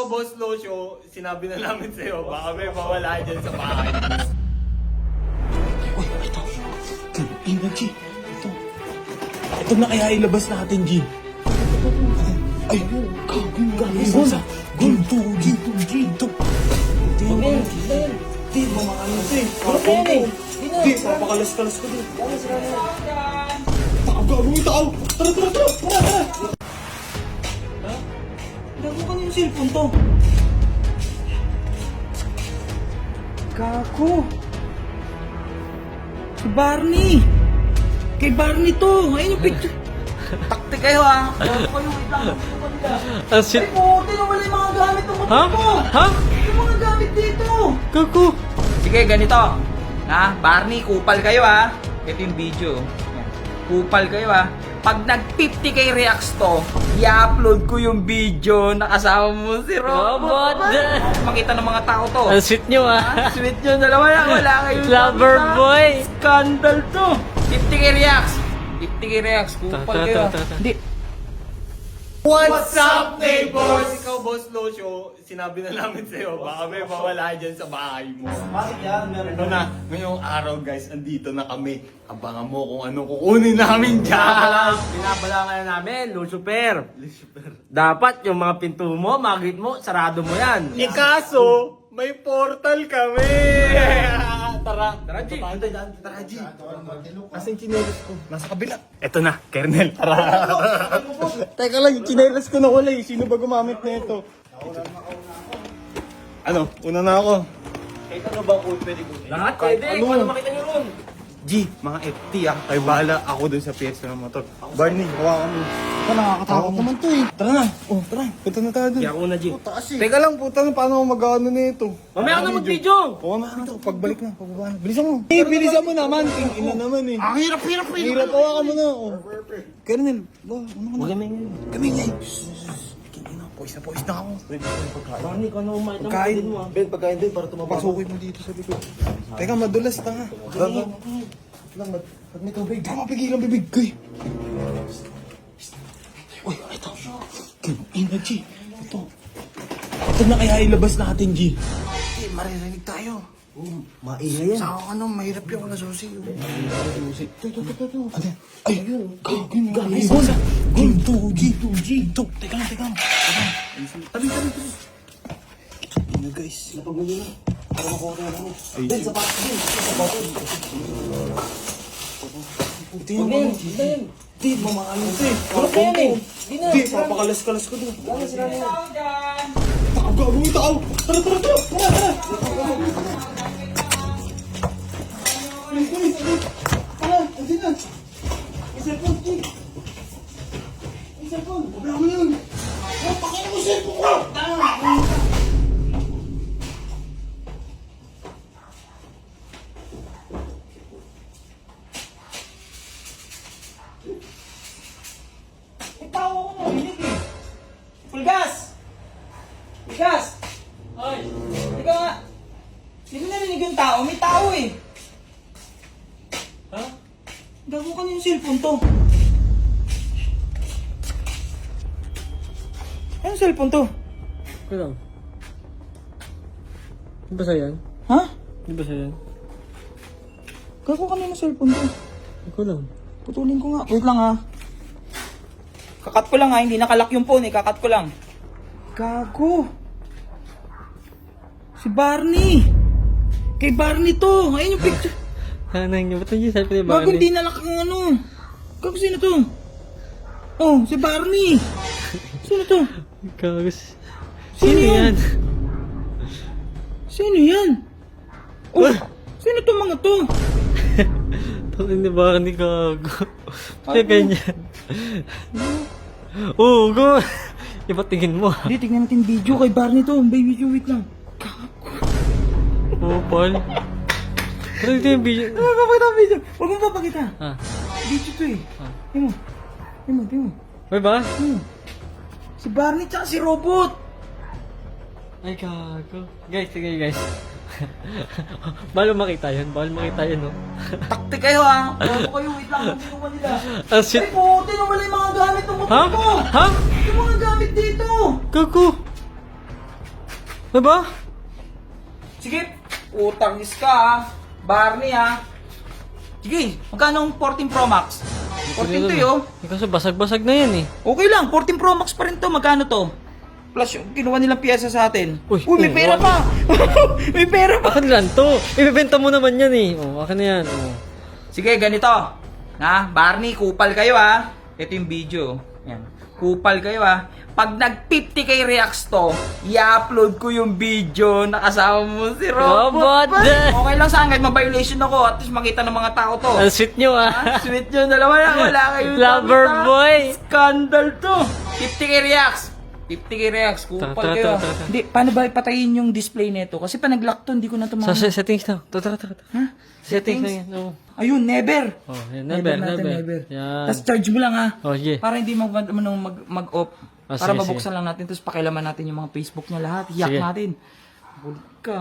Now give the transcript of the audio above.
Boss Locio, sinabi na namin sa'yo, baka may mawala dyan sa bahay. Uy, ito. Ina, G. Ito. Ito na kaya ilabas natin, G. Ay, gagawin sa ginto, ginto, ginto. Di, mamakaano ito eh. Di, papakalas-kalas ko din. Gagawin tao! Tara, tara, tara! Tara, tara! Gago ka na yung cellphone to. Gago. Si Barney. Kay Barney to. Ayun yung picture. Taktik kayo ha. Gago kayo. Wait lang. Ang shit. Ay po, tinawala yung mga gamit ng motor ko. Ha? Yung mga gamit dito. Gago. Sige, ganito. Barney, kupal kayo ha. Ito yung video. Kupal kayo ha. Pag nag-50k reacts to, i-upload ko yung video na kasama mo si Robot. Makita ng mga tao to. Ang sweet nyo Sweet yun, dalawa lang. Wala kayo. Lover boy. Scandal to. 50k reacts. 50k reacts. Kupal kayo. Hindi. What's up, neighbors? Ikaw, Boss Locio, sinabi na namin sa'yo, baka may mawala dyan sa bahay mo. Bakit yan? Ito na, ngayong araw guys, andito na kami. Abangan mo kung ano kukunin namin dyan. Binabalangan na namin, Lucifer. Dapat yung mga pinto mo, magit mo, sarado mo yan. Kaso, may portal kami. Tara. Tara, G. Tara, G. Asan yung chinelas ko? Nasa kabila. Eto na, Kernel. Tara. Teka lang, yung chinelas ko na wala eh. Sino ba gumamit na ito? Ano? Una na ako. Lahat pwede, paano makita nyo ron? G, mga FT Kay bahala ako dun sa piyesta ng motor. Barney, hawakan mo. Ito, nakakatakot naman to eh. Tara na. Oh, tara. Punta na tayo dun. Kaya ako na, G. Teka lang, puta na. Paano ako mag-ano na ito? Mamaya ka na mag-video. Oo, mamaya na. Pagbalik na, pagbaba na. Bilisan mo. Bilisan mo naman. Ina naman eh. Ang hirap. Hirap, hawakan mo na. Oh. Kernel, ano ka na? Kami nga eh. Pawis na ako. Barney, kung ano umahit ang Pagkain. mo. Ben, pagkain din para tumabas. Pasukin mo dito sa likod. Teka, madulas na nga. Lang, pag may tubig. Tama, pigilan bibig ko eh. Uy, ito. Ina, G. Ito. Ito na kaya ilabas natin, G. Maririnig tayo. Maingay yan. Sa ano, mahirap yung wala susi. Ito. Ay, gagawin sa ginto, ginto, ginto. Teka lang. Tabi. Ina, guys. Napagulo na. Para makuha na namin. Ben, sapatos din. Tingnan mo. Di, mamakaano ito eh. Di, papakalas-kalas ko din. Gagawin tao! Tara! Andi na! Yung cellphone, G! Yung cellphone! Wala mo yun! Pakita mo yung cellphone ko! May tao ako narinig eh! Pulgas! Ay. Ikaw nga! Hindi mo narinig yung tao? May tao eh! Ha? Gago ka na yung cellphone to. Anong cellphone to? Ito lang. Di ba yan? Ha? Di ba yan? Gago ka na yung cellphone to. Ito lang. Putulin ko nga. Wait lang ha. Kakat ko lang ha. Hindi nakalock yung phone eh. Kakat ko lang. Gago. Si Barney. Kay Barney to. Ayun yung picture. Hanang niyo. Ba't nandiyan sa ni Gago Barney? hindi nalak yung ano. Gago sino to? Oh, si Barney. Sino to? Gagus. Sino Sino yan? yan? Sino yan? Oh, sino to mga to? Tangin ni Barney, gago. Kaya ganyan. Oo, go. Iba tingin mo. Hindi, tignan natin video kay Barney to. Baby, wait lang. Oo, Paul. Ano ito yung video? Ano ba pakita ang video? Huwag mo papakita. Ha? Video to eh. Ah. Tingnan mo. May ba? Si Barney tsaka si Robot. Ay, gago. Guys, sige guys. Bawal makita yun. No? Taktik kayo ha. Gago kayo, wait lang. Kung sino nila. Ang shit. Ay po, tinawala yung mga gamit ng motor Ha? ko. Ha? Yung mga gamit dito. Gago. Ano ba? Sige, utangis ka ha. Barney ha. Sige, magkano ang 14 Pro Max? 14 to yun. Kasi basag-basag na yan eh. Okay lang, 14 Pro Max pa rin to. Magkano to? Plus yung kinuha nilang pyesa sa atin. Uy, May pera wow. pa! May pera pa! Akin lang to. Ibebenta mo naman yan eh. Oh, akin na yan. Oh. Sige, ganito. Ha? Barney, kupal kayo ha. Ito yung video. Yan. Kupal kayo ha. Pag nag 50k reacts to, i-upload ko yung video na kasama mo si Robot. Robot! Okay lang sa akin, ma-violation ako. At least makita ng mga tao to. Ang sweet nyo ah. Ha? Sweet yun, dalawa lang. Wala kayo. Lover boy. Scandal to. 50k reacts. 50k reacts. Kupal Tara, kayo. tara, tara. Hindi, paano ba ipatayin yung display nito? Kasi pa nag-lock to, hindi ko na ito Sa settings na. Tara. Ha? Settings na yan. Oh. Ayun, never. Oh, yan, never. Yan. Tapos charge mo lang ha. Oh, yeah. Para hindi mag-off. Ah, Para sige, mabuksan lang natin. Tapos pakilaman natin yung mga Facebook niya lahat. Yak Sige. natin. Bulit ka.